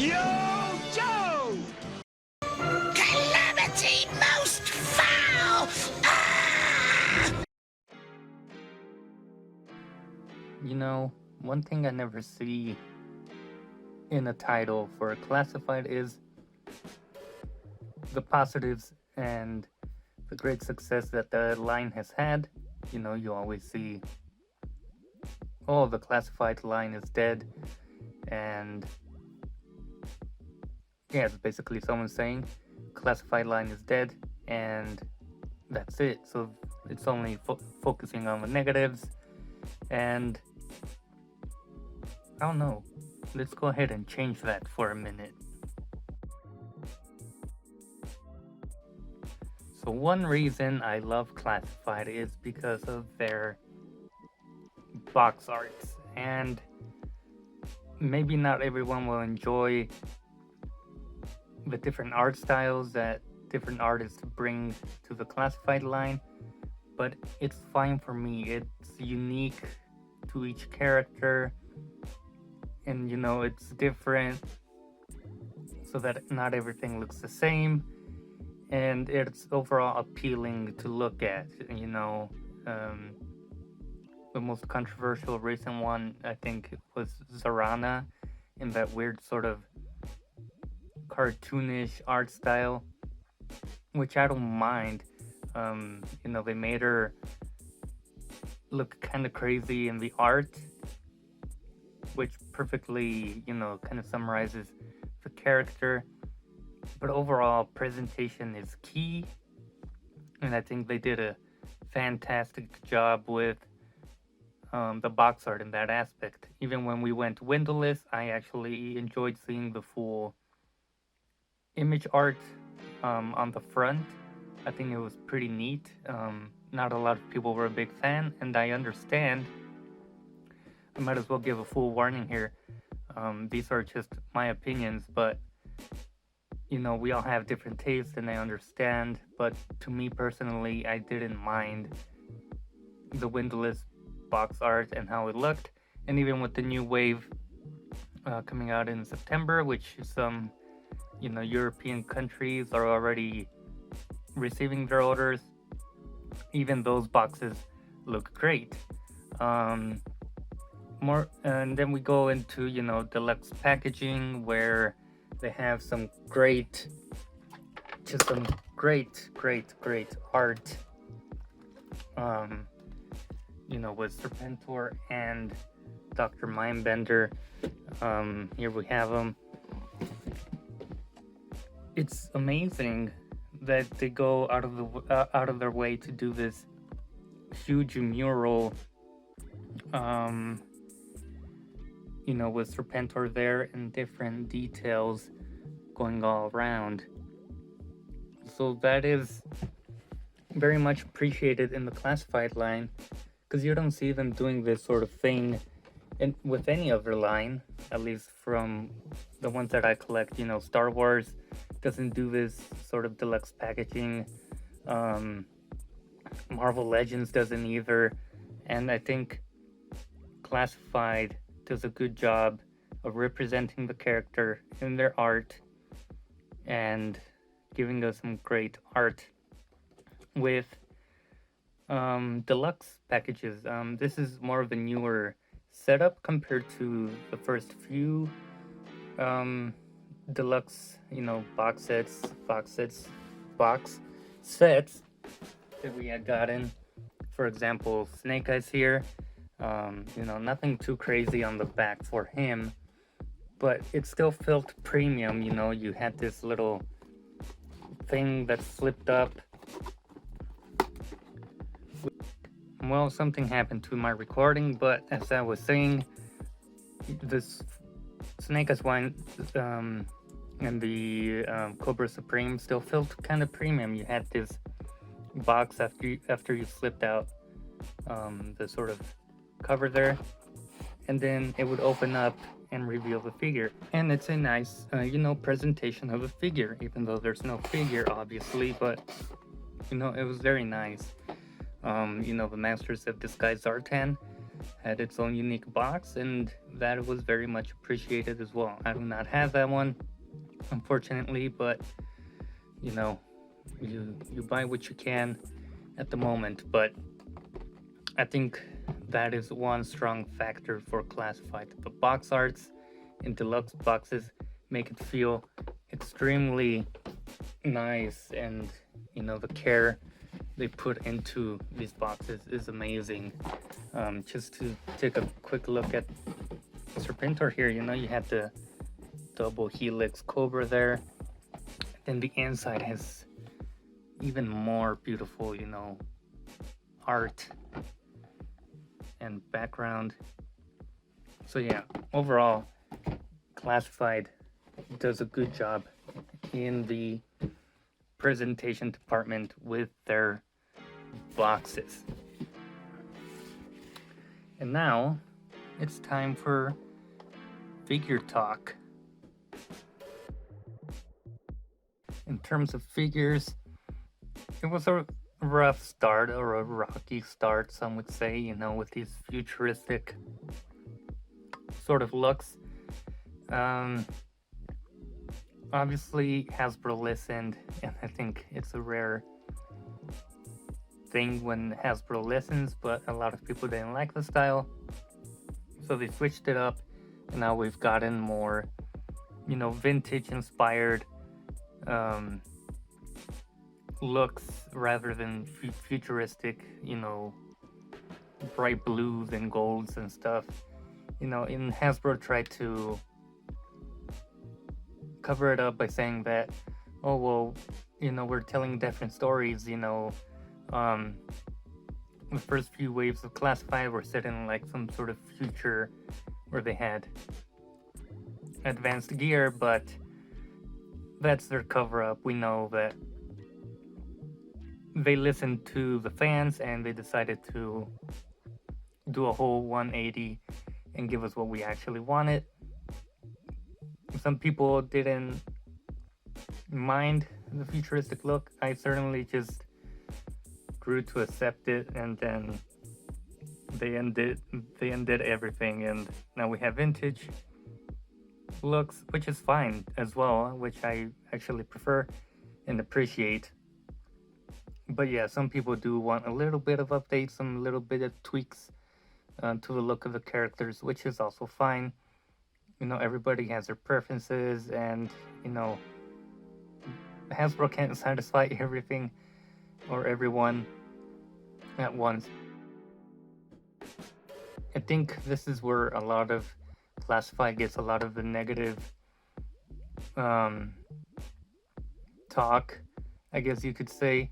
G.I.Joe! Calamity most foul! Ah! You know, one thing I never see in a title for a classified is the positives and the great success that the line has had. You know, you always see, oh, the classified line is dead, and yeah, it's basically someone saying classified line is dead, and that's it. So it's only focusing on the negatives, and I don't know. Let's go ahead and change that for a minute. So one reason I love classified is because of their box arts, and maybe not everyone will enjoy the different art styles that different artists bring to the classified line, but it's fine for me. It's unique to each character, and you know, it's different so that not everything looks the same, and it's overall appealing to look at. You know, the most controversial recent one I think was Zarana, in that weird sort of cartoonish art style, which I don't mind. You know, they made her look kind of crazy in the art, which perfectly, you know, kind of summarizes the character. But overall, presentation is key, and I think they did a fantastic job with the box art in that aspect. Even when we went windowless, I actually enjoyed seeing the full image art on the front. I think it was pretty neat. Not a lot of people were a big fan, and I understand. I might as well give a full warning here. These are just my opinions, but you know, we all have different tastes, and I understand. But to me personally, I didn't mind the windowless box art and how it looked. And even with the new wave coming out in September, which some, you know, European countries are already receiving their orders, even those boxes look great. More, and then we go into, you know, deluxe packaging, where they have some great art. You know, with Serpentor and Dr. Mindbender. Here we have them. It's amazing that they go out of their way to do this huge mural. You know, with Serpentor there and different details going all around. So that is very much appreciated in the classified line, because you don't see them doing this sort of thing with any other line, at least from the ones that I collect. You know, Star Wars doesn't do this sort of deluxe packaging. Marvel Legends doesn't either. And I think classified does a good job of representing the character in their art and giving us some great art with deluxe packages. This is more of a newer setup compared to the first few deluxe, you know, box sets that we had gotten. For example, Snake Eyes here. You know, nothing too crazy on the back for him, but it still felt premium. You know, you had this little thing that flipped up. Well, something happened to my recording, but as I was saying, this Snake Eyes one and the Cobra Supreme still felt kind of premium. You had this box after you flipped out the sort of cover there, and then it would open up and reveal the figure. And it's a nice, you know, presentation of a figure, even though there's no figure, obviously, but, you know, it was very nice. You know, the Masters of Disguise Zartan, had its own unique box, and that was very much appreciated as well. I do not have that one, unfortunately, but you know, you buy what you can at the moment. But I think that is one strong factor for Classified. The box arts in deluxe boxes make it feel extremely nice, and the care they put into these boxes is amazing. Just to take a quick look at Serpentor here, you had the double helix cobra there. Then the inside has even more beautiful, art and background. So yeah, overall, Classified does a good job in the presentation department with their boxes. And now it's time for figure talk. In terms of figures, it was a rough start, or a rocky start, some would say, with these futuristic sort of looks. Obviously, Hasbro listened, and I think it's a rare thing when Hasbro listens, but a lot of people didn't like the style, so they switched it up, and now we've gotten more, vintage inspired looks rather than futuristic, bright blues and golds and stuff. In Hasbro tried to cover it up by saying that, oh well, we're telling different stories. The first few waves of Classified were set in like some sort of future where they had advanced gear, but that's their cover up. We know that they listened to the fans and they decided to do a whole 180 and give us what we actually wanted. Some people didn't mind the futuristic look. I certainly just grew to accept it, and then they undid everything, and now we have vintage looks, which is fine as well, which I actually prefer and appreciate. But yeah, some people do want a little bit of updates, some little bit of tweaks to the look of the characters, which is also fine. Everybody has their preferences, and Hasbro can't satisfy everything or everyone at once. I think this is where a lot of Classified gets a lot of the negative talk, I guess you could say.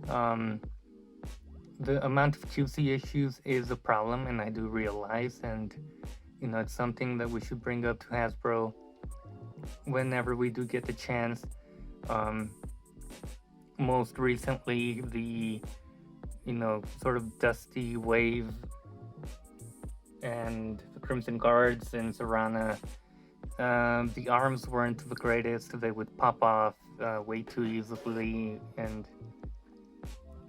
The amount of QC issues is a problem, and I do realize, and it's something that we should bring up to Hasbro whenever we do get the chance. Most recently, the sort of Dusty Wave and the Crimson Guards in Zorana, the arms weren't the greatest. They would pop off way too easily, and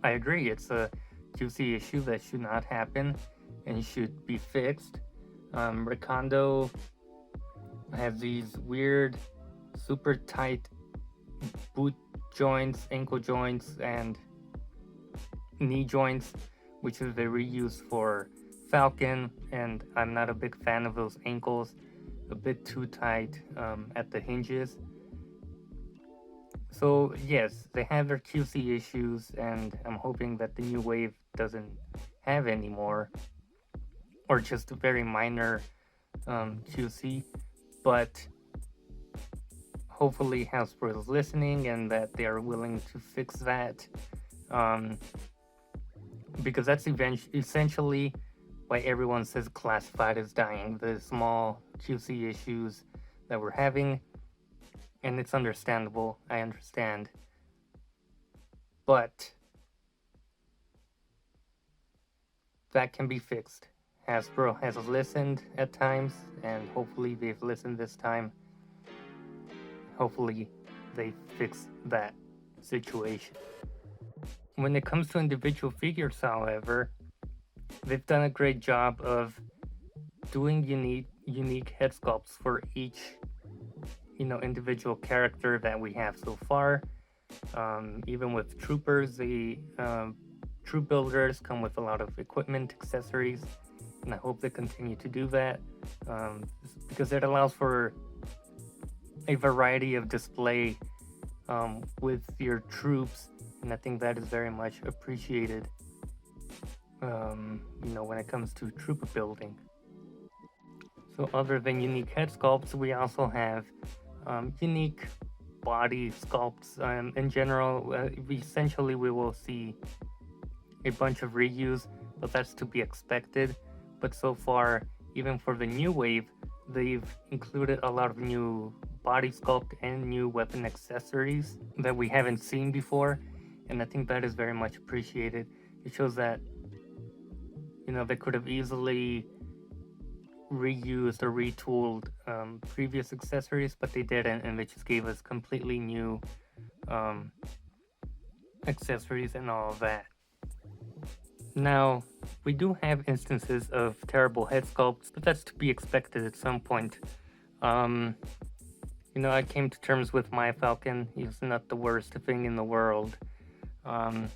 I agree, it's a QC issue that should not happen and should be fixed. Recondo has these weird, super tight boot joints, ankle joints, and knee joints, which is they reuse for Falcon, and I'm not a big fan of those ankles, a bit too tight at the hinges. So yes, they have their QC issues, and I'm hoping that the new wave doesn't have any more, or just a very minor QC, but hopefully Hasbro is listening and that they are willing to fix that, because that's essentially why everyone says Classified is dying, the small QC issues that we're having. And it's understandable, I understand. But that can be fixed. Hasbro has listened at times, and hopefully they've listened this time. Hopefully they fix that situation. When it comes to individual figures, however, they've done a great job of doing unique head sculpts for each individual character that we have so far. Even with troopers, the troop builders come with a lot of equipment, accessories, and I hope they continue to do that, because it allows for a variety of display with your troops, and I think that is very much appreciated. When it comes to troop building. So other than unique head sculpts, we also have unique body sculpts. In general, essentially we will see a bunch of reuse, but that's to be expected. But so far, even for the new wave, they've included a lot of new body sculpt and new weapon accessories that we haven't seen before, and I think that is very much appreciated. It shows that they could have easily reused or retooled previous accessories, but they didn't, and they just gave us completely new accessories and all of that. Now, we do have instances of terrible head sculpts, but that's to be expected at some point. I came to terms with my Falcon. He's not the worst thing in the world. But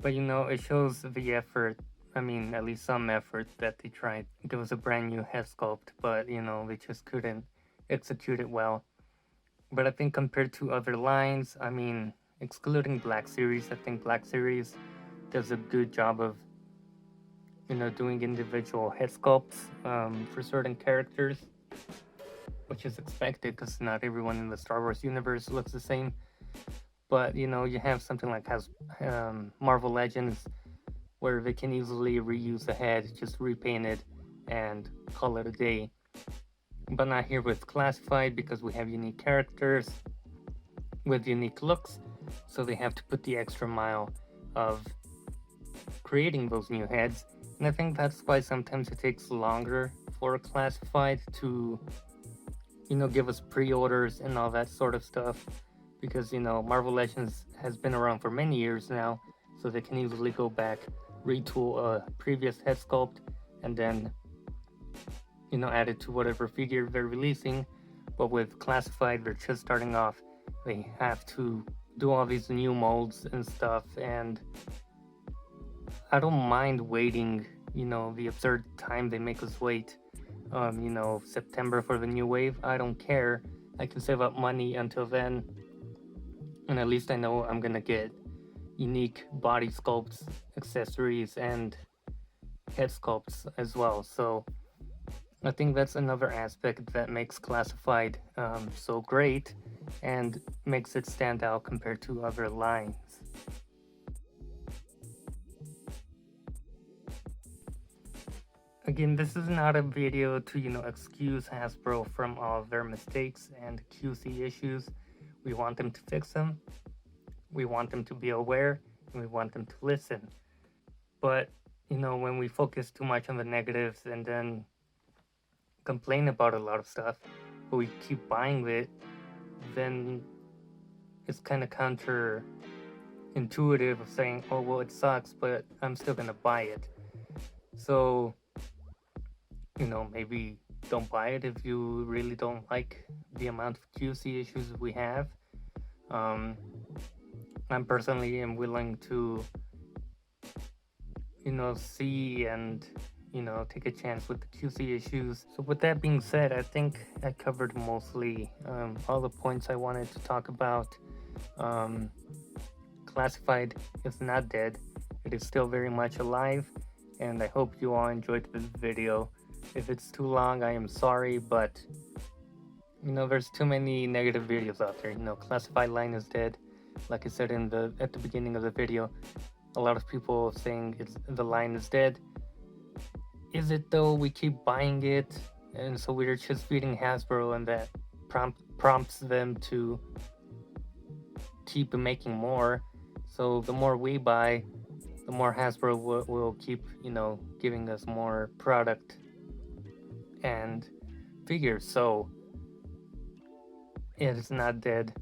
it shows the effort. I mean, at least some effort that they tried. There was a brand new head sculpt, but they just couldn't execute it well. But I think compared to other lines, I mean, excluding Black Series, I think Black Series does a good job of doing individual head sculpts for certain characters, which is expected because not everyone in the Star Wars universe looks the same. But you have something like Marvel Legends, where they can easily reuse the head, just repaint it and call it a day. But not here with Classified, because we have unique characters with unique looks, so they have to put the extra mile of creating those new heads. And I think that's why sometimes it takes longer for Classified to give us pre-orders and all that sort of stuff, because Marvel Legends has been around for many years now, so they can easily go back, retool a previous head sculpt, and then add it to whatever figure they're releasing. But with Classified, they're just starting off. They have to do all these new molds and stuff, and I don't mind waiting the absurd time they make us wait. September for the new wave, I don't care. I can save up money until then, and at least I know I'm gonna get unique body sculpts, accessories, and head sculpts as well. So I think that's another aspect that makes Classified so great and makes it stand out compared to other lines. Again, this is not a video to excuse Hasbro from all of their mistakes and QC issues. We want them to fix them. We want them to be aware, and we want them to listen. But when we focus too much on the negatives and then complain about a lot of stuff, but we keep buying it, then it's kind of counterintuitive of saying, oh well, it sucks, but I'm still gonna buy it. So maybe don't buy it if you really don't like the amount of QC issues we have. I'm personally am willing to see and take a chance with the QC issues. So with that being said, I think I covered mostly all the points I wanted to talk about. Classified is not dead. It is still very much alive, and I hope you all enjoyed this video. If it's too long, I am sorry, but there's too many negative videos out there. Classified line is dead. Like I said at the beginning of the video, a lot of people saying the line is dead. Is it though? We keep buying it, and so we're just feeding Hasbro, and that prompts them to keep making more. So the more we buy, the more Hasbro will keep giving us more product and figures. So it is not dead.